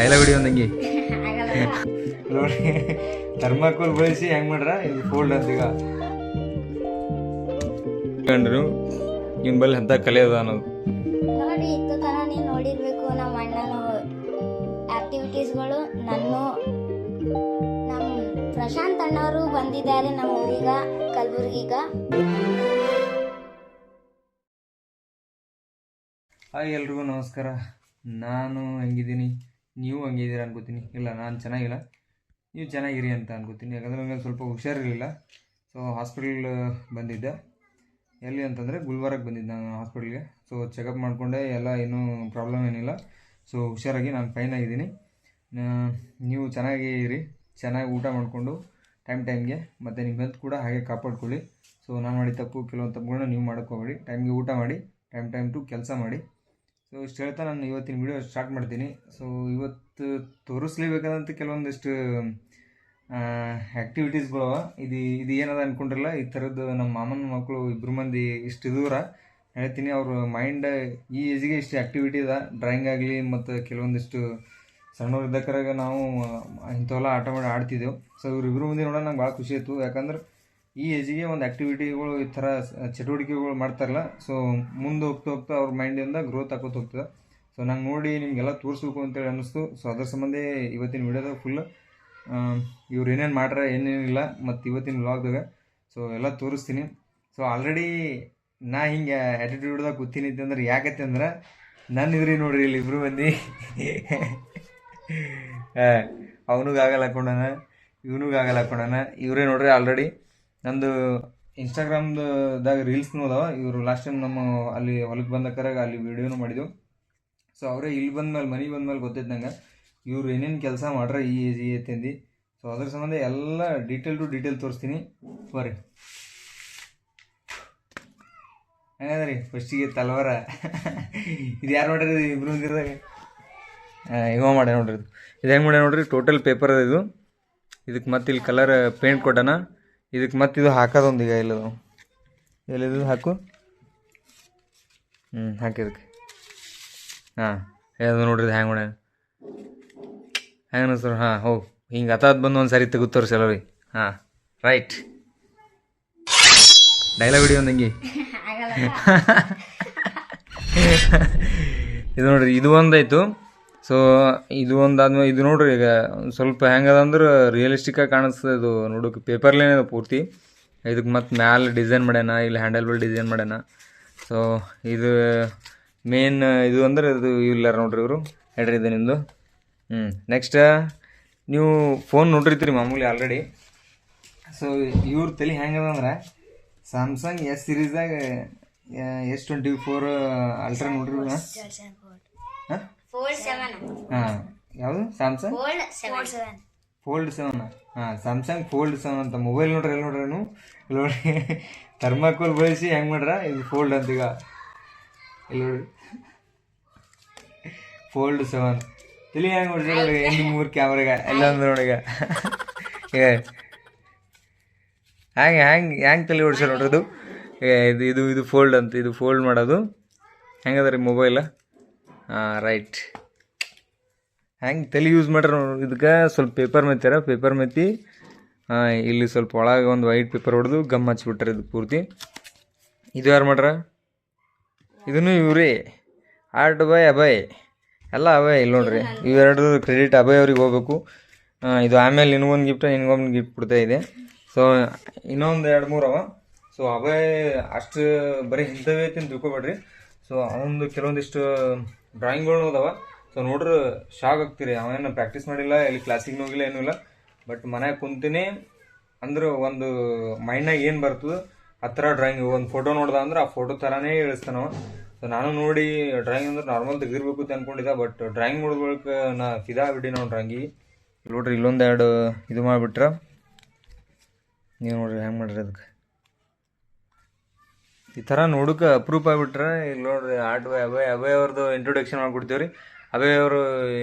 Dialogue ಹೊಡಿ ಒಂದಂಗಿ ನೋಡಿ thermocol ಬಳಸಿ ಹೆಂಗ್ ಮಾಡ್ರ ಇದು ಫೋಲ್ಡ್ ಅಂತ ಈಗ ಕಂಡ್ರು ಇವ್ನ ಬಲ್ಲಿ ಅಂತ ಕಲೆ ಅದ ಅನ್ನೋದು ನೋಡಿ ಇತ್ತು ತರ ನೀವು ನೋಡಿರ್ಬೇಕು. ನಮ್ಮ ಅಣ್ಣನ ಆಕ್ಟಿವಿಟೀಸ್ಗಳು ನಮ್ಮ ಪ್ರಶಾಂತ್ ಅಣ್ಣವರು ಬಂದಿದ್ದಾರೆ ನಮ್ಮ ಊರಿಗ ಕಲಬುರ್ಗಿಗ. ಹಾಯ್ ಎಲ್ರಿಗೂ ನಮಸ್ಕಾರ. ನಾನು ಹೆಂಗಿದ್ದೀನಿ, ನೀವು ಹಂಗಿದ್ದೀರ ಅನ್ಕೋತೀನಿ. ಇಲ್ಲ, ನಾನು ಚೆನ್ನಾಗಿಲ್ಲ, ನೀವು ಚೆನ್ನಾಗಿರಿ ಅಂತ ಅನ್ಕೋತೀನಿ. ಯಾಕಂದರೆ ನನಗೆ ಸ್ವಲ್ಪ ಹುಷಾರಿರಲಿಲ್ಲ. ಸೊ ಹಾಸ್ಪಿಟಲ್ ಬಂದಿದ್ದೆ. ಎಲ್ಲಿ ಅಂತಂದರೆ ಗುಲ್ಬರ್ಗಕ್ಕೆ ಬಂದಿದ್ದೆ ನಾನು ಹಾಸ್ಪಿಟ್ಲಿಗೆ. ಸೊ ಚೆಕಪ್ ಮಾಡಿಕೊಂಡೆ, ಎಲ್ಲ ಏನೂ ಪ್ರಾಬ್ಲಮ್ ಏನಿಲ್ಲ. ಸೊ ಹುಷಾರಾಗಿ ನಾನು ಫೈನ್ ಆಗಿದ್ದೀನಿ. ನೀವು ಚೆನ್ನಾಗಿ ಇರಿ, ಚೆನ್ನಾಗಿ ಊಟ ಮಾಡಿಕೊಂಡು ಟೈಮ್ಗೆ, ಮತ್ತು ನಿಮ್ಮ ಹೆಲ್ತ್ ಕೂಡ ಹಾಗೆ ಕಾಪಾಡ್ಕೊಳ್ಳಿ. ಸೊ ನಾನು ಮಾಡಿದ ಕೆಲವೊಂದು ತಪ್ಪುಗಳನ್ನ ನೀವು ಮಾಡೋಕ್ಕೋಗ್ಬೇಡಿ. ಟೈಮ್ಗೆ ಊಟ ಮಾಡಿ, ಟೈಮ್ ಟು ಕೆಲಸ ಮಾಡಿ. ಸೊ ಇಷ್ಟು ಹೇಳ್ತಾ ನಾನು ಇವತ್ತಿನ ವಿಡಿಯೋ ಸ್ಟಾರ್ಟ್ ಮಾಡ್ತೀನಿ. ಸೊ ಇವತ್ತು ತೋರಿಸ್ಲೇಬೇಕಾದಂಥ ಕೆಲವೊಂದಿಷ್ಟು ಆ್ಯಕ್ಟಿವಿಟೀಸ್ಗಳು ಇದು ಏನದ ಅಂದ್ಕೊಂಡಿರಲ್ಲ. ಈ ಥರದ್ದು ನಮ್ಮ ಮಾಮನ ಮಕ್ಕಳು ಇಬ್ಬರು ಮಂದಿ ಇಷ್ಟು ದೂರ ಹೇಳ್ತೀನಿ. ಅವ್ರ ಮೈಂಡ್ ಈ ಏಜಿಗೆ ಇಷ್ಟು ಆ್ಯಕ್ಟಿವಿಟಿ ಇದೆ. ಡ್ರಾಯಿಂಗ್ ಆಗಲಿ ಮತ್ತು ಕೆಲವೊಂದಿಷ್ಟು ಸಣ್ಣವ್ರು ಇದ್ದಕ್ಕಾಗ ನಾವು ಇಂಥವೆಲ್ಲ ಆಡ್ತಿದ್ದೆವು. ಸೊ ಇವ್ರಿಬ್ರು ಮಂದಿ ನೋಡೋಣ ನಂಗೆ ಭಾಳ ಖುಷಿ ಆಯಿತು. ಯಾಕಂದ್ರೆ ಈ ಏಜಿಗೆ ಒಂದು ಆ್ಯಕ್ಟಿವಿಟಿಗಳು ಈ ಥರ ಚಟುವಟಿಕೆಗಳು ಮಾಡ್ತಾರಲ್ಲ. ಸೊ ಮುಂದೆ ಹೋಗ್ತಾ ಅವ್ರ ಮೈಂಡಿಂದ ಗ್ರೋತ್ ಆಗೋದು ಹೋಗ್ತದೆ. ಸೊ ನಂಗೆ ನೋಡಿ ನಿಮಗೆಲ್ಲ ತೋರಿಸ್ಬೇಕು ಅಂತೇಳಿ ಅನ್ನಿಸ್ತು. ಸೊ ಅದ್ರ ಸಂಬಂಧ ಇವತ್ತಿನ ವಿಡಿಯೋದಾಗ ಫುಲ್ ಇವ್ರು ಏನೇನು ಮಾಡ್ರೆ ಏನೇನಿಲ್ಲ ಮತ್ತು ಇವತ್ತಿನ ವ್ಲಾಗ್ದಾಗ ಸೊ ಎಲ್ಲ ತೋರಿಸ್ತೀನಿ. ಸೊ ಆಲ್ರೆಡಿ ನಾ ಹಿಂಗೆ ಆ್ಯಟಿಟ್ಯೂಡ್ದಾಗ ಕೂತೀನಿ ಅಂದ್ರೆ ಯಾಕತ್ತೆ ಅಂದ್ರೆ ನನ್ನ ಇದ್ರಿ ನೋಡ್ರಿ ಇಲ್ಲಿ ಇಬ್ಬರು ಮಂದಿ ಅವನಿಗಾಗಲ್ಲ ಹಾಕೊಂಡಾನ, ಇವನಿಗಾಗಲ್ಲ ಹಾಕೊಂಡಾನ. ಇವರೇ ನೋಡ್ರಿ ಆಲ್ರೆಡಿ ನಂದು ಇನ್ಸ್ಟಾಗ್ರಾಮ್ದಾಗ ರೀಲ್ಸ್ನೂ ಅದಾವ. ಇವರು ಲಾಸ್ಟ್ ಟೈಮ್ ನಮ್ಮ ಅಲ್ಲಿ ಹೊಲಕ್ಕೆ ಬಂದಕ್ಕಾಗ ಅಲ್ಲಿ ವೀಡಿಯೋನು ಮಾಡಿದೆವು. ಸೊ ಅವರೇ ಇಲ್ಲಿ ಬಂದಮೇಲೆ ಮನೆಗೆ ಬಂದಮೇಲೆ ಗೊತ್ತೈತೆ ನಂಗೆ ಇವ್ರು ಏನೇನು ಕೆಲಸ ಮಾಡ್ರೆ ಈ ಏಜ್ ಐತೆಂದು. ಸೊ ಅದ್ರ ಸಂಬಂಧ ಎಲ್ಲ ಡೀಟೇಲ್ ಟು ಡೀಟೇಲ್ ತೋರಿಸ್ತೀನಿ ಬರ್ರಿ. ಹಂಗಂದ್ರಿ ಫಸ್ಟಿಗೆ ತಲವಾರ ಇದು ಯಾರು ಮಾಡ್ರಿ ಇಬ್ರು ಮಂದಿರದಾಗ ಇವ ಮಾಡ್ಯ ನೋಡ್ರಿ. ಇದು ಹೆಂಗೆ ಮಾಡ್ಯ ನೋಡ್ರಿ, ಟೋಟಲ್ ಪೇಪರ್ ಅದ ಇದು. ಇದಕ್ಕೆ ಮತ್ತೆ ಇಲ್ಲಿ ಕಲರ್ ಪೇಂಟ್ ಕೊಟ್ಟಾನ. ಇದಕ್ಕೆ ಮತ್ತೆ ಇದು ಹಾಕೋದೊಂದು ಈಗ ಎಲ್ಲದು ಎಲ್ಲಿದು ಹಾಕು ಹಾಕಿದಕ್ಕೆ ಅದು ನೋಡ್ರಿ ಇದು ಹ್ಯಾಂಗೆ ಮಾಡ್ಯ ಹೆಂಗೆ ಅನ್ನಿಸ್ತಾರೆ. ಹೋಗಿ ಹಿಂಗೆ ಅತಾದ್ ಬಂದು ಒಂದು ಸಾರಿ ತೆಗೆದು ತೋರಿಸಲ್ಲ ರೀ. ರೈಟ್ ಡೈಲಾಗ್ ಹೊಡಿ ಒಂದಂಗಿ ಇದು ನೋಡ್ರಿ, ಇದು ಒಂದಾಯ್ತು. ಸೊ ಇದು ಒಂದಾದ್ಮೇಲೆ ಇದು ನೋಡ್ರಿ ಈಗ ಸ್ವಲ್ಪ ಹೆಂಗದ ಅಂದ್ರೆ ರಿಯಲಿಸ್ಟಿಕ್ಕಾಗಿ ಕಾಣಿಸ್ತದೆ. ಇದು ನೋಡೋಕೆ ಪೇಪರ್ಲೇನೆ ಪೂರ್ತಿ. ಇದಕ್ಕೆ ಮತ್ತು ಮ್ಯಾಲೆ ಡಿಸೈನ್ ಮಾಡ್ಯಾನ, ಇಲ್ಲಿ ಹ್ಯಾಂಡಲ್ ಬಲ್ ಡಿಸೈನ್ ಮಾಡ್ಯಾನ. ಸೊ ಇದು ಮೇನ್ ಇದು ಅಂದ್ರೆ ಇದು ಇಲ್ಲರ ನೋಡ್ರಿ ಇವರು ಹೇಳ್ರಿ ಇದೆ ನಿಮ್ಮದು. ನೆಕ್ಸ್ಟ್ ನೀವು ಫೋನ್ ನೋಡಿರ್ತೀರಿ ಮಾಮೂಲಿ ಆಲ್ರೆಡಿ. ಸೊ ಇವ್ರ ತಲೆ ಹೆಂಗದ ಅಂದ್ರೆ ಸ್ಯಾಮ್ಸಂಗ್ ಎಸ್ ಸೀರೀಸ್ದಾಗ S24 ಅಲ್ಟ್ರಾ ನೋಡ್ರಿ. ಯಾವುದು ಸ್ಯಾಮ್ಸಂಗ್ ಫೋಲ್ಡ್ 7. ಸ್ಯಾಮ್ಸಂಗ್ ಫೋಲ್ಡ್ 7 ಅಂತ ಮೊಬೈಲ್ ನೋಡ್ರಿ. ಎಲ್ಲಿ ನೋಡ್ರಿ ಇಲ್ಲಿ ನೋಡ್ರಿ ಥರ್ಮಾಕೋಲ್ ಬಳಸಿ ಹೆಂಗೆ ಮಾಡ್ರ ಇದು ಫೋಲ್ಡ್ ಅಂತ ಈಗ ಇಲ್ಲಿ ನೋಡ್ರಿ ಫೋಲ್ಡ್ 7 ತಲೆ ಹೆಂಗೆ ನೋಡ್ರಿ ನೋಡಿ. ನಿಮ್ಮ 3 ಕ್ಯಾಮ್ರಾಗ ಎಲ್ಲ ಅಂದ್ರೆ ನೋಡಿಗ ಹ್ಯಾಂಗೆ ತಲೆ ಓಡಿಸ್ಯಾರ ನೋಡ್ರಿ. ಇದು ಇದು ಇದು ಫೋಲ್ಡ್ ಅಂತ, ಇದು ಫೋಲ್ಡ್ ಮಾಡೋದು ಹೆಂಗದ ರೀ ಮೊಬೈಲ. ರೈಟ್ ಹೆಂಗೆ ತಲೆ ಯೂಸ್ ಮಾಡ್ರ ನೋಡಿ. ಇದಕ್ಕೆ ಸ್ವಲ್ಪ ಪೇಪರ್ ಮೆತ್ಯಾರ. ಪೇಪರ್ ಮೆತ್ತಿ ಇಲ್ಲಿ ಸ್ವಲ್ಪ ಒಳಗೆ ಒಂದು ವೈಟ್ ಪೇಪರ್ ಹೊಡೆದು ಗಮ್ ಹಚ್ಬಿಟ್ರೆ ಇದು ಪೂರ್ತಿ. ಇದು ಯಾರು ಮಾಡ್ರ? ಇದನ್ನು ಇವ್ರಿ ಆರ್ಟ್ ಬೈ ಅಭಯ್ ಎಲ್ಲ ಅಭಯ್. ಇಲ್ಲಿ ನೋಡ್ರಿ ಇವೆರಡು ಕ್ರೆಡಿಟ್ ಅಭಯ್ ಅವ್ರಿಗೆ ಹೋಗ್ಬೇಕು. ಇದು ಆಮೇಲೆ ನಿನಗೊಂದು ಗಿಫ್ಟ್ ನಿನಗೊಂದು ಗಿಫ್ಟ್ ಕೊಡ್ತಾ ಇದೆ. ಸೊ ಇನ್ನೊಂದು 2-3 ಅವ. ಸೊ ಅಭಯ್ ಅಷ್ಟು ಬರೀ ಇಂಥವೇ ಐತಿ ಅಂತ ತಿಳ್ಕೊಬೇಡ್ರಿ. ಸೊ ಅವನದು ಕೆಲವೊಂದಿಷ್ಟು ಡ್ರಾಯಿಂಗ್ಗಳು ಅದಾವ. ಸೊ ನೋಡ್ರಿ ಶಾಕ್ ಆಗ್ತೀರಿ. ಅವನೇನು ಪ್ರಾಕ್ಟೀಸ್ ಮಾಡಿಲ್ಲ, ಎಲ್ಲಿ ಕ್ಲಾಸಿಗೆ ಹೋಗಿಲ್ಲ, ಏನೂ ಇಲ್ಲ. ಬಟ್ ಮನ್ಯಾಗ ಕುಂತೀನಿ ಅಂದ್ರೆ ಒಂದು ಮೈಂಡ್ನಾಗ ಏನು ಬರ್ತದೆ ಆ ಥರ ಡ್ರಾಯಿಂಗ್. ಒಂದು ಫೋಟೋ ನೋಡ್ದ ಅಂದ್ರೆ ಆ ಫೋಟೋ ಥರನೇ ಇಳಿಸ್ತಾನವ. ಸೊ ನಾನು ನೋಡಿ ಡ್ರಾಯಿಂಗ್ ಅಂದ್ರೆ ನಾರ್ಮಲ್ ತೆಗಿರ್ಬೇಕು ಅಂತ ಅಂದ್ಕೊಂಡಿದ್ದೆ. ಬಟ್ ಡ್ರಾಯಿಂಗ್ ನೋಡ್ಬೇಕು ನಾ ಫಿದಾ ಬಿಡಿ ನಾವು ಡ್ರಾಯಿಂಗಿಗೆ. ನೋಡ್ರಿ ಇಲ್ಲೊಂದು 2 ಇದು ಮಾಡಿಬಿಟ್ರೆ ನೀವು ನೋಡ್ರಿ ಹೆಂಗೆ ಮಾಡ್ರಿ. ಅದಕ್ಕೆ ಈ ಥರ ನೋಡೋಕೆ ಅಪ್ರೂಪ್ ಆಗಿಬಿಟ್ರೆ ಇಲ್ಲಿ ನೋಡ್ರಿ ಆರ್ಟ್ ಬೈ ಅಭಯ್ ಅವ್ರದ್ದು ಇಂಟ್ರೊಡಕ್ಷನ್ ಮಾಡಿಬಿಡ್ತೀವಿ ರೀ. ಅಭಯ್ ಅವರು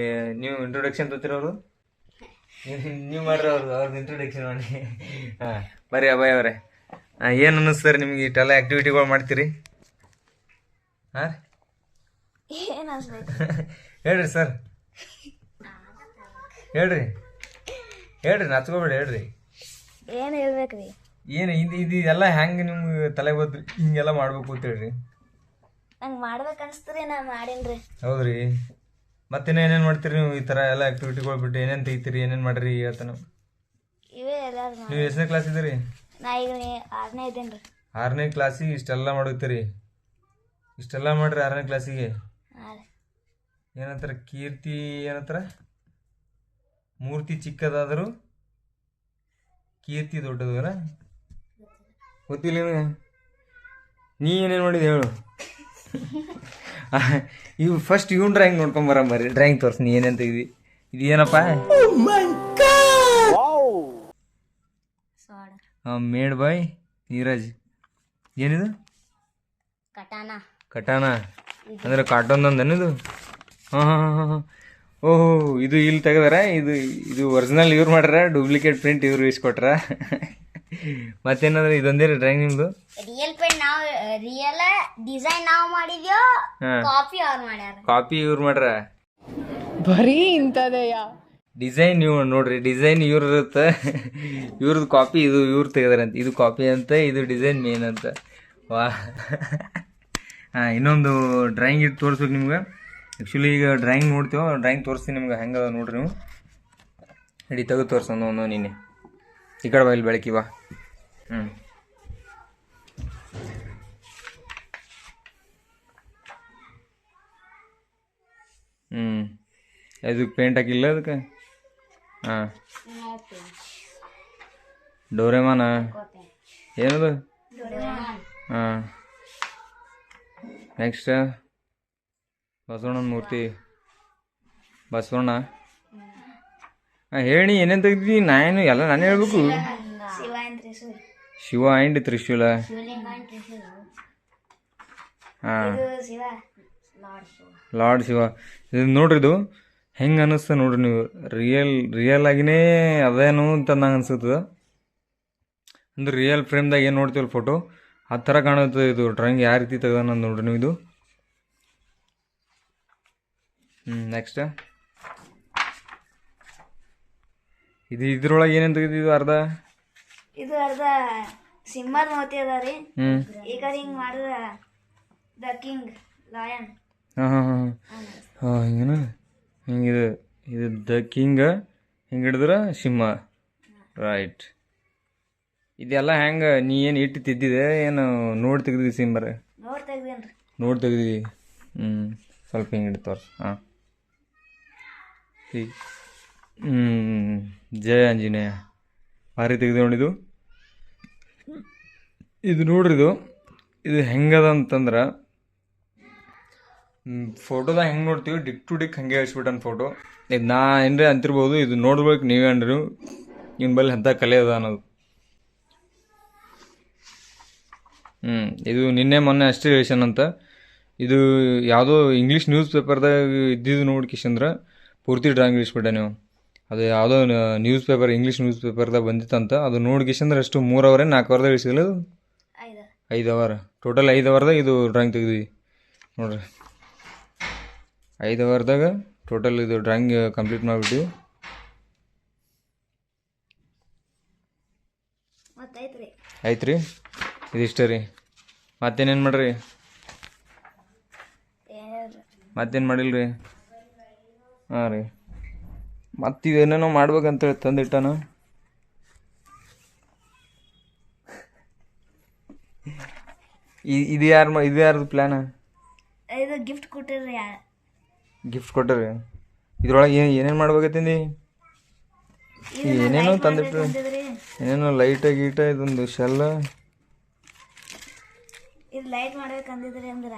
ನೀವು ಇಂಟ್ರೊಡಕ್ಷನ್ ತೊಗೊತೀರ ಅವರು ನೀವು ಮಾಡ್ರಿ ಅವ್ರದ್ದು ಇಂಟ್ರೊಡಕ್ಷನ್ ಮಾಡಿ. ಬರ್ರಿ ಅಭಯ್ ಅವರೇ, ಏನು ಅನ್ನಿಸ್ತಾರೆ ನಿಮ್ಗೆ ಇಷ್ಟೆಲ್ಲ ಆ್ಯಕ್ಟಿವಿಟಿಗಳು ಮಾಡ್ತೀರಿ? ಹೇಳ್ರಿ ಸರ್. ಹೇಳ್ರಿ ನಾಚ್ಕೋಬೇಡಿ ಹೇಳ್ರಿ. ಏನು ಹೇಳ್ಬೇಕ್ರಿ? ಏನು ಇದೆಲ್ಲ ಹೆಂಗೆ ನಿಮ್ಗೆ ತಲೆ ಬಂತು ಹಿಂಗೆಲ್ಲ ಮಾಡ್ಬೇಕು ಅಂತ ಹೇಳ್ರಿ? ನಂಗೆ ಮಾಡ್ಬೇಕು ಅನ್ಸ್ತರಿ, ನಾ ಮಾಡೀನ್ರಿ. ಹೌದ್ರಿ. ಮತ್ತಿನ್ನ ಏನೇನು ಮಾಡ್ತೀರಿ ನೀವು ಈ ಥರ ಎಲ್ಲ ಆ್ಯಕ್ಟಿವಿಟಿಗಳು ಬಿಟ್ಟು? ಏನೇನು ತೆಗಿತೀರಿ, ಏನೇನು ಮಾಡ್ರಿ ಹೇಳ್ತಾನೆ? ಇವೇ ಎಲ್ಲಾರು ನೀವು ಎಷ್ಟನೇ ಕ್ಲಾಸ್ ಇದ್ದೀರಿ? ನಾ ಈಗ 6ನೇ ಇದ್ದೇನೆ ರೀ. 6ನೇ ಕ್ಲಾಸಿಗೆ ಇಷ್ಟೆಲ್ಲ ಮಾಡುತ್ತೀರಿ? ಇಷ್ಟೆಲ್ಲ ಮಾಡ್ರಿ 6ನೇ ಕ್ಲಾಸಿಗೆ? ಏನಂತಾರೆ ಕೀರ್ತಿ, ಏನಂತಾರೆ ಮೂರ್ತಿ ಚಿಕ್ಕದಾದರೂ ಕೀರ್ತಿ ದೊಡ್ಡದಲ್ಲ? ಗೊತ್ತಿಲ್ಲ ನಿಮಗೆ? ನೀ ಏನೇನು ಮಾಡಿದೆ ಹೇಳು. ಇವು ಫಸ್ಟ್ ಇವ್ನು ಡ್ರಾಯಿಂಗ್ ನೋಡ್ಕೊಂಬರಂಬರ್ರಿ. ಡ್ರಾಯಿಂಗ್ ತೋರಿಸಿ ನೀ ಏನೇನು ತೆಗ್ದಿ. ಇದು ಏನಪ್ಪ? Made by Neeraj. ಏನಿದು? ಕಟಾನ ಅಂದ್ರೆ ಕಾರ್ಟೂನ್ ಅಂದನಿದು? ಹಾಂ ಹಾಂ ಹಾಂ ಹಾಂ. ಓಹೋ, ಇದು ಇಲ್ಲಿ ತೆಗೆದಾರ. ಇದು ಒರಿಜಿನಲ್ ಇವ್ರು ಮಾಡ್ಯಾರ, ಡೂಪ್ಲಿಕೇಟ್ ಪ್ರಿಂಟ್ ಇವ್ರು ಇಸ್ಕೊಟ್ರ. ಮತ್ತೇನಂದ್ರೆ ಇದೊಂದೇ ಡ್ರಾಯಿಂಗ್ ನಿಮ್ದು? ರಿಯಲ್ ಪೇಂಟ್ ನಾವು, ರಿಯಲ್ ಡಿಸೈನ್ ನಾವು ಮಾಡಿದ್ಯೋ, ಕಾಪಿ ಅವ್ರು ಮಾಡ್ಯಾರ. ಕಾಪಿ ಇವ್ರು ಮಾಡ್ರ? ಬರೀ ಇಂಥದೆಯ ಡಿಸೈನ್ ನೀವು ನೋಡ್ರಿ, ಡಿಸೈನ್ ಇವ್ರದ್ದು, ಇವ್ರದ್ದು ಕಾಪಿ ಇದು ಇವ್ರು ತೆಗೆದಾರಂತ. ಇದು ಕಾಪಿ ಅಂತ, ಇದು ಡಿಸೈನ್ ಮೇನ್ ಅಂತ. ವಾ. ಹಾಂ, ಇನ್ನೊಂದು ಡ್ರಾಯಿಂಗ್ ಇದು ತೋರಿಸ್ಬೇಕು ನಿಮ್ಗೆ. ಆ್ಯಕ್ಚುಲಿ ಈಗ ಡ್ರಾಯಿಂಗ್ ನೋಡ್ತೀವೋ, ಡ್ರಾಯಿಂಗ್ ತೋರಿಸ್ತೀನಿ ನಿಮ್ಗೆ ಹೆಂಗೆ ನೋಡ್ರಿ ನೀವು. ಇಡೀ ತೆಗೆದು ತೋರಿಸೋಣ ಒಂದು ನೀನೆ. ಈ ಕಡೆ ಬಾ, ಇಲ್ಲಿ ಬೆಳಕಿ ಬಾ. ಅದಕ್ಕೆ ಪೇಂಟ್ ಹಾಕಿಲ್ಲ ಅದಕ್ಕೆ? ಹಾಂ, ಡೋರೆಮಾನ ಏನದು? ಹಾಂ. ನೆಕ್ಸ್ಟ್ ಬಸವಣ್ಣನ ಮೂರ್ತಿ. ಬಸವಣ್ಣ. ಹಾಂ, ಹೇಳಿ ಏನೇನು ತೆಗ್ದಿ? ನಾನು ಎಲ್ಲ ನಾನೇ ಹೇಳ್ಬೇಕು. ಶಿವ ಆ್ಯಂಡ್ ತ್ರಿಶೂಲ. ಹಾಂ, ಲಾರ್ಡ್ ಶಿವ. ಇದು ನೋಡ್ರಿ, ಇದು ಹೆಂಗೆ ಅನ್ನಿಸ್ತ ನೋಡ್ರಿ ನೀವು. ರಿಯಲ್ ಆಗಿನೇ ಅದೇನು ಅಂತ ನಂಗೆ ಅನ್ಸುತ್ತದ. ಅಂದ್ರೆ ರಿಯಲ್ ಫ್ರೇಮ್ದಾಗ ಏನು ನೋಡ್ತೀವಲ್ಲ ಫೋಟೋ, ಆ ಥರ ಕಾಣುತ್ತೆ ಇದು ಡ್ರಾಯಿಂಗ್. ಯಾವ ರೀತಿ ತೆಗ್ದಾನ ನೋಡ್ರಿ ನೀವು ಇದು. ನೆಕ್ಸ್ಟ್ ಇದ್ರೊಳಗೆ ಏನೇನು ತೆಗೆದಿದ್ದು? ಅರ್ಧ ಸಿಂಹದ ಮೂತಿ ಅದ ರೀ. ಈಗ ಹಿಂಗೆ ಮಾಡಿದ ದ ಕಿಂಗ್ ಲಯನ್. ಹಾಂ ಹಾಂ ಹಾಂ ಹಾಂ, ಹಿಂಗೇನ? ಹಿಂಗೆ ಇದು ದ ಕಿಂಗ, ಹಿಂಗೆ ಹಿಡಿದ್ರೆ ಸಿಂಹ. ರೈಟ್. ಇದೆಲ್ಲ ಹೆಂಗೆ ನೀ ಏನು ಇಟ್ಟು ತಿದ್ದಿದೆ ಏನು ನೋಡಿ ತೆಗ್ದಿದ್ದಿ? ಸಿಂಬರ್ ನೋಡಿ ತೆಗ್ದಿ. ಸ್ವಲ್ಪ ಹಿಂಗೆ ಹಿಡಿದು ತೋರ್ಸು. ಹಾಂ, ಜಯ ಆಂಜನೇಯ. ಭಾರಿ ತೆಗ್ದು ನೋಡಿದು. ಇದು ನೋಡ್ರಿ, ಇದು ಹೆಂಗದ ಅಂತಂದ್ರೆ ಫೋಟೋದಾಗ ಹೆಂಗೆ ನೋಡ್ತೀವಿ ಡಿಕ್ ಟು ಡಿಕ್ ಹಂಗೆ ಹೇಳ್ಸ್ಬಿಟ್ಟನ್ ಫೋಟೋ. ಇದು ನಾ ಏನ್ರಿ ಅಂತಿರ್ಬೋದು, ಇದು ನೋಡ್ಬೇಕು ನೀವೇ ಅಂದ್ರಿ ಇವ್ನ ಬಲ್ಲಿ ಅಂಥ ಕಲೆ ಅದ ಅನ್ನೋದು. ಇದು ನಿನ್ನೆ ಮೊನ್ನೆ ಅಷ್ಟೇ ಹೇಳ್ಸನ್ ಅಂತ. ಇದು ಯಾವುದೋ ಇಂಗ್ಲೀಷ್ ನ್ಯೂಸ್ ಪೇಪರ್ದಾಗ ಇದ್ದಿದ್ದು ನೋಡ್ಕಿಶಂದ್ರೆ ಪೂರ್ತಿ ಡ್ರಾಯಿಂಗ್ ಇಳಿಸ್ಬಿಟ್ಟೆ ನೀವು. ಅದು ಯಾವುದೋ ನ್ಯೂಸ್ ಪೇಪರ್, ಇಂಗ್ಲೀಷ್ ನ್ಯೂಸ್ ಪೇಪರ್ದಾಗ ಬಂದಿತ್ತಂತ. ಅದು ನೋಡ್ಕಿಶಂದ್ರೆ ಅಷ್ಟು 3 ಅವರ್ 4 ಅವರ್ದಾಗ ಇಳಿಸಿಲ್ಲ. ಅದು 5 ಅವರ್, ಟೋಟಲ್ 5 ಅವರ್ದಾಗ ಇದು ಡ್ರಾಯಿಂಗ್ ತೆಗ್ದ್ವಿ ನೋಡ್ರಿ. 5 ಅವರ್ದಾಗ ಟೋಟಲ್ ಇದು ಡ್ರಾಯಿಂಗ್ ಕಂಪ್ಲೀಟ್ ಮಾಡಿಬಿಟ್ಟು. ಆಯ್ತು ರೀ, ಇದಿಷ್ಟೇ ರೀ. ಮತ್ತೇನೇನು ಮಾಡ್ರಿ? ಮತ್ತೇನು ಮಾಡಿಲ್ಲ ರೀ? ಹಾಂ ರೀ, ಮತ್ತು ಇವೇನೇನೋ ಮಾಡ್ಬೇಕಂತೇಳಿ ತಂದಿಟ್ಟಾನ. ಇದು ಯಾರ್ದು ಪ್ಲ್ಯಾನ? ಇದು ಗಿಫ್ಟ್ ಕೊಟ್ಟಿರಿ. ಗಿಫ್ಟ್ ಕೊಟ್ಟರಿ? ಇದ್ರೊಳಗೆ ಏನೇನು ಮಾಡ್ಬೇಕತ್ತಂದು? ಏನೇನೋ ತಂದಿಟ್ರಿ, ಏನೇನೋ ಲೈಟ ಗೀಟ, ಇದೊಂದು ಶೆಲ್ಲ. ಇದು ಲೈಟ್ ಮಾಡ್ಬೇಕಂದಿದ್ರಿ ಅಂದ್ರೆ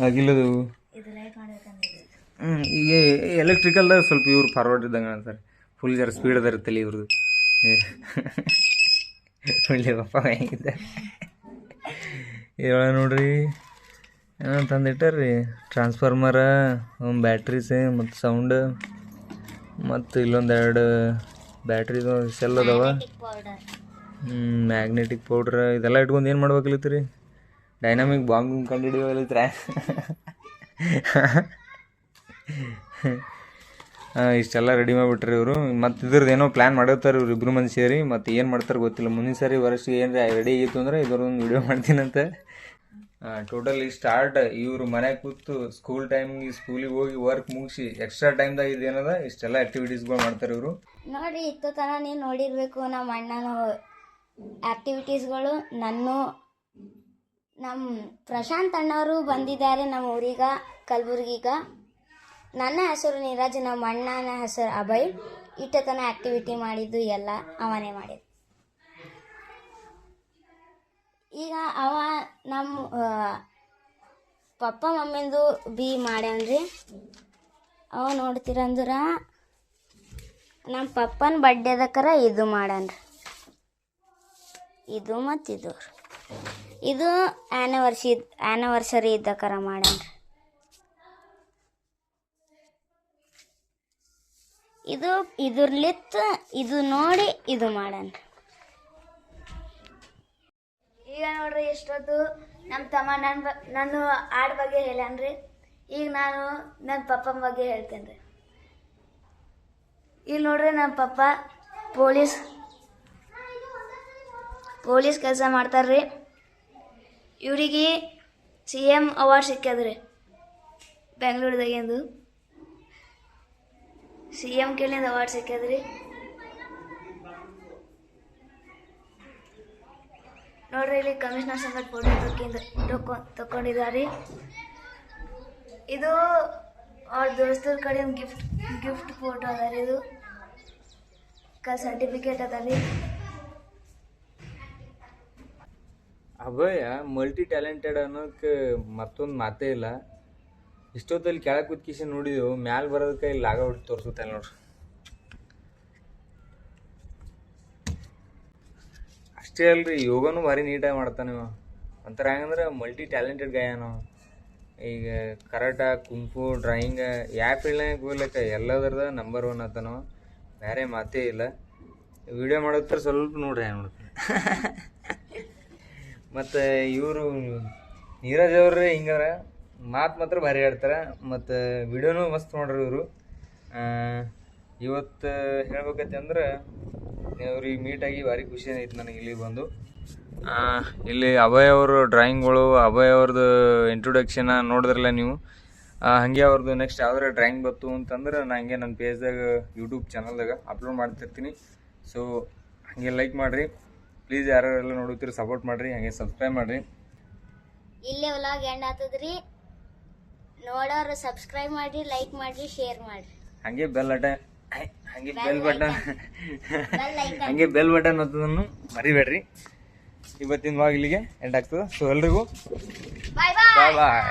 ಆಗಿಲ್ಲದು. ಇದು ಲೈಟ್ ಮಾಡ್ಬೇಕಂದಿದ್ರಿ. ಈಗ ಎಲೆಕ್ಟ್ರಿಕಲ್ದಾಗ ಸ್ವಲ್ಪ ಇವ್ರು ಫಾರ್ವರ್ಡ್ ಇದ್ದಂಗೆ ಅಂತಾರೆ. ಫುಲ್ ಜರ ಸ್ಪೀಡ್ ಅದ ಇರುತ್ತಲ್ಲ ಇವ್ರದ್ದು. ಒಳ್ಳೆ ಪಪ್ಪ ಹೆಂಗಿದೆ ಇವಾಗ ನೋಡ್ರಿ. ಏನೋ ತಂದಿಟ್ಟಾರ್ರಿ, ಟ್ರಾನ್ಸ್ಫಾರ್ಮರ, ಬ್ಯಾಟ್ರೀಸ್ ಮತ್ತು ಸೌಂಡ್, ಮತ್ತು ಇಲ್ಲೊಂದು 2 ಬ್ಯಾಟ್ರಿದು ಸೆಲ್ ಅದಾವ. ಮ್ಯಾಗ್ನೆಟಿಕ್ ಪೌಡ್ರ್ ಇದೆಲ್ಲ ಇಟ್ಕೊಂಡು ಏನು ಮಾಡ್ಬೇಕಲಿತ್ತೀರಿ? ಡೈನಾಮಿಕ್ ಬಾಂಬ್ ಕಂಡು ಹಿಡಿಯೋಲಿತ್ರ. ಇಷ್ಟೆಲ್ಲ ರೆಡಿ ಮಾಡಿಬಿಟ್ರಿ ಇವರು. ಮತ್ತು ಇದ್ರದ್ದು ಏನೋ ಪ್ಲ್ಯಾನ್ ಮಾಡಿರ್ತಾರೆ ಇವ್ರು ಇಬ್ಬರು ಮಂದಿ ಸೇರಿ. ಮತ್ತು ಏನು ಮಾಡ್ತಾರೆ ಗೊತ್ತಿಲ್ಲ. ಮುಂದಿನ ಸಾರಿ ವರ್ಷಕ್ಕೆ ಏನು ರೆಡಿ ಆಗಿತ್ತು ಅಂದ್ರೆ ಇದರೊಂದು ವಿಡಿಯೋ ಮಾಡ್ತೀನಂತೆ. ಟೋಟಲಿ ಸ್ಟಾರ್ಟ್ ಇವರು ಮನೆಗೆ ಕೂತು ಸ್ಕೂಲಿಗೆ ಹೋಗಿ ವರ್ಕ್ ಮುಗಿಸಿ ಎಕ್ಸ್ಟ್ರಾ ಟೈಮ್ದಾಗ ಇದೇನದ ಇಷ್ಟೆಲ್ಲ ಆ್ಯಕ್ಟಿವಿಟೀಸ್ಗಳು ಮಾಡ್ತಾರೆ ಇವರು. ನೋಡ್ರಿ ಇತ್ತು ಥರ ನೀವು ನೋಡಿರಬೇಕು ನಮ್ಮ ಅಣ್ಣನ ಆ್ಯಕ್ಟಿವಿಟೀಸ್ಗಳು. ನಮ್ಮ ಪ್ರಶಾಂತ್ ಅಣ್ಣವರು ಬಂದಿದ್ದಾರೆ ನಮ್ಮ ಊರಿಗೆ ಕಲಬುರ್ಗಿಗ. ನನ್ನ ಹೆಸರು ನೀರಜ್, ನಮ್ಮ ಅಣ್ಣನ ಹೆಸರು ಅಭಯ್. ಇಟ್ಟು ತನ ಆ್ಯಕ್ಟಿವಿಟಿ ಮಾಡಿದ್ದು ಎಲ್ಲ ಅವನೇ ಮಾಡಿದ್ದು. ಈಗ ಅವ ನಮ್ಮ ಪಪ್ಪ ಮಮ್ಮಿಂದು ಬಿ ಮಾಡ್ಯಾನ್ರಿ. ಅವ ನೋಡ್ತೀರಂದ್ರೆ ನಮ್ಮ ಪಪ್ಪನ ಬರ್ಡೇದಕ್ಕರ ಇದು ಮಾಡ್ಯಾನ್ರಿ. ಇದು ಮತ್ತು ಇದು ಆ್ಯನಿವರ್ಸರಿ ಇದ್ದಕ್ಕರ ಮಾಡ್ಯಾನ್ರಿ. ಇದ್ರಲಿತ್ತು ಇದು ನೋಡಿ ಇದು ಮಾಡ್ಯಾನ್ರಿ. ಈಗ ನೋಡ್ರಿ ಎಷ್ಟೊತ್ತು ನಮ್ಮ ತಮ್ಮ ನನ್ನ ಆಡ್ ಬಗ್ಗೆ ಹೇಳ್ಯಾನ್ರಿ. ಈಗ ನಾನು ನನ್ನ ಪಪ್ಪನ ಬಗ್ಗೆ ಹೇಳ್ತೇನೆ ರೀ. ಇಲ್ಲಿ ನೋಡ್ರಿ ನಮ್ಮ ಪಪ್ಪ ಪೊಲೀಸ್ ಕೆಲಸ ಮಾಡ್ತಾರ್ರಿ. ಇವರಿಗೆ CM ಅವಾರ್ಡ್ ಸಿಕ್ಕ್ಯದ್ರಿ ಬೆಂಗಳೂರದಾಗಿಂದು. CM ಕೇಳಿಂದ ಅವಾರ್ಡ್ ಸಿಕ್ಕ್ಯದ್ರಿ. ನೋಡ್ರಿ ಇಲ್ಲಿ ಕಮಿಷನರ್ ಸಂಗಡ ಫೋಟೋ ತಕೊಂಡಿದ್ದಾರೆ. ಇದು ಅವ್ರ ದೋಸ್ತರ ಕಡೆ ಗಿಫ್ಟ್ ಫೋಟೋ ಅದ ರೀ. ಇದು ಸರ್ಟಿಫಿಕೇಟ್ ಅದ ರೀ. ಅಭಯ ಮಲ್ಟಿ ಟ್ಯಾಲೆಂಟೆಡ್ ಅನ್ನೋಕ್ಕೆ ಮತ್ತೊಂದು ಮಾತೇ ಇಲ್ಲ. ಇಷ್ಟೊತ್ತಲ್ಲಿ ಕೆಳಗೆ ಕೂತ್ಕಿಸಿ ನೋಡಿದೆವು, ಮ್ಯಾಲೆ ಬರೋದಕ್ಕೆ ಇಲ್ಲಿ ಲಾಗ ಹೊಟ್ಟು ತೋರಿಸುತ್ತೆ ನೋಡ್ರಿ. ಅಷ್ಟೇ ಅಲ್ರಿ, ಯೋಗನೂ ಭಾರಿ ನೀಟಾಗಿ ಮಾಡ್ತಾನೆ ಇವ. ಒಂಥರ ಹೆಂಗಂದ್ರೆ ಮಲ್ಟಿ ಟ್ಯಾಲೆಂಟೆಡ್ ಗಾಯನು. ಈಗ ಕರಾಟ, ಕುಂಫು, ಡ್ರಾಯಿಂಗ ಯಾವ ಫೀಲ್ಡ್ನಾಗ ಹೋಗ್ಲಿಕ್ಕೆ ಎಲ್ಲದರದ ನಂಬರ್ 1 ಆತನವ. ಬೇರೆ ಮಾತೇ ಇಲ್ಲ. ವಿಡಿಯೋ ಮಾಡೋದ್ರ ಸ್ವಲ್ಪ ನೋಡ್ರಿ ನೋಡ್ತೀನಿ. ಮತ್ತು ಇವರು ನೀರಜ್ ಅವ್ರಿ ಹಿಂಗಾರ ಮಾತು ಮಾತ್ರ ಭಾರಿ ಹೇಳ್ತಾರೆ. ಮತ್ತು ವಿಡಿಯೋನೂ ಮಸ್ತ್ ನೋಡ್ರಿ ಇವರು. ಇವತ್ತು ಹೇಳ್ಬೇಕೈತಿ ಅಂದ್ರೆ ಇವ್ರಿಗೆ ಮೀಟಾಗಿ ಭಾರಿ ಖುಷಿ ಐತೆ ನನಗೆ ಇಲ್ಲಿ ಬಂದು. ಇಲ್ಲಿ ಅಭಯ್ ಅವರು ಡ್ರಾಯಿಂಗ್ಗಳು, ಅಭಯ್ ಅವ್ರದ್ದು ಇಂಟ್ರೊಡಕ್ಷನ್ ನೋಡಿದ್ರಲ್ಲ ನೀವು. ಹಾಗೆ ಅವ್ರದ್ದು ನೆಕ್ಸ್ಟ್ ಯಾವ್ದಾರ ಡ್ರಾಯಿಂಗ್ ಬಂತು ಅಂತಂದ್ರೆ ನಾನು ಹಂಗೆ ನನ್ನ ಪೇಜ್ದಾಗ ಯೂಟ್ಯೂಬ್ ಚಾನಲ್ದಾಗ ಅಪ್ಲೋಡ್ ಮಾಡ್ತಿರ್ತೀನಿ. ಸೊ ಹಾಗೆ ಲೈಕ್ ಮಾಡಿರಿ ಪ್ಲೀಸ್. ಯಾರೆಲ್ಲ ನೋಡುತ್ತೀರಿ ಸಪೋರ್ಟ್ ಮಾಡಿರಿ, ಹಾಗೆ ಸಬ್ಸ್ಕ್ರೈಬ್ ಮಾಡಿರಿ. ಇಲ್ಲೇ ವ್ಲಾಗ್ ಎಂಡ್ ಆಗ್ತದ್ರಿ. ನೋಡೋರು ಸಬ್ಸ್ಕ್ರೈಬ್ ಮಾಡಿರಿ, ಲೈಕ್ ಮಾಡಿರಿ, ಶೇರ್ ಮಾಡಿರಿ. ಹಾಗೆ ಬೆಲ್ ಬಟನ್ ಒತ್ತೋದನ್ನು ಮರಿಬೇಡ್ರಿ. ಇವತ್ತಿನ ವ್ಲಾಗ್ ಇಲ್ಲಿಗೆ ಎಂಡ್ ಆಗ್ತದೆ. ಸೊ ಎಲ್ರಿಗೂ ಬಾಯ್ ಬಾಯ್.